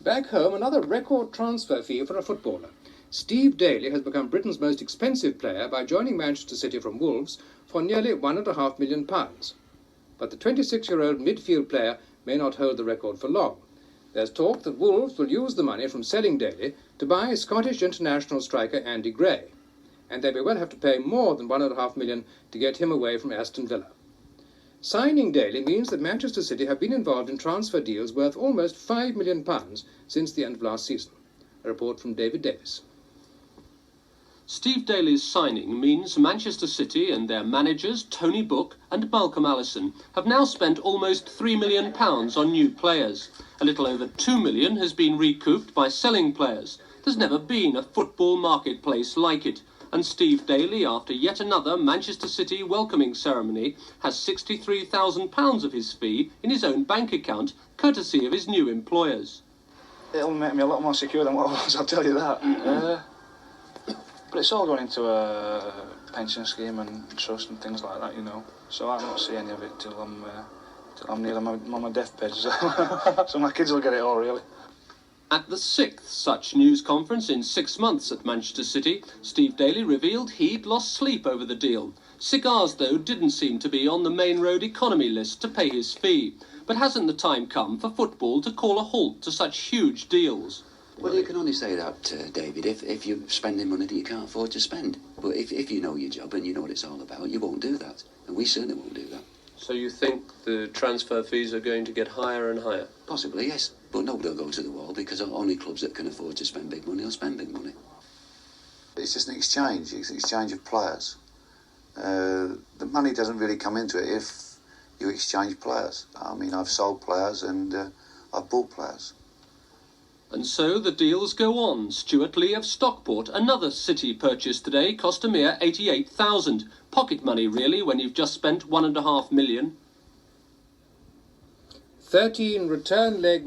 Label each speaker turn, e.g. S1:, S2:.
S1: Back home, another record transfer fee for a footballer. Steve Daley has become Britain's most expensive player by joining Manchester City from Wolves for nearly £1.5 million. But the 26-year-old midfield player may not hold the record for long. There's talk that Wolves will use the money from selling Daley to buy Scottish international striker Andy Gray, and they may well have to pay more than £1.5 million to get him away from Aston Villa. Signing Daley means that Manchester City have been involved in transfer deals worth almost £5 million since the end of last season. A report from David Davis.
S2: Steve Daley's signing means Manchester City and their managers, Tony Book and Malcolm Allison, have now spent almost £3 million on new players. A little over £2 million has been recouped by selling players. There's never been a football marketplace like it. And Steve Daley, after yet another Manchester City welcoming ceremony, has £63,000 of his fee in his own bank account, courtesy of his new employers.
S3: It'll make me a lot more secure than what I was, I'll tell you that. But it's all going into a pension scheme and trust and things like that, you know. So I won't see any of it till I'm near on my deathbed. So my kids will get it all, really.
S2: At the 6th such news conference in 6 months at Manchester City, Steve Daley revealed he'd lost sleep over the deal. Cigars, though, didn't seem to be on the main road economy list to pay his fee. But hasn't the time come for football to call a halt to such huge deals?
S4: Well, you can only say that, David, if you're spending money that you can't afford to spend. But if you know your job and you know what it's all about, you won't do that. And we certainly won't do that.
S5: So you think the transfer fees are going to get higher and higher?
S4: Possibly, yes. But nobody will go to the wall because only clubs that can afford to spend big money will spend big money.
S6: It's just an exchange. It's an exchange of players. The money doesn't really come into it if you exchange players. I mean, I've sold players and I've bought players.
S2: And so the deals go on. Stuart Lee of Stockport, another City purchase today, cost a mere £88,000. Pocket money, really, when you've just spent £1.5 million.
S1: 13 return leg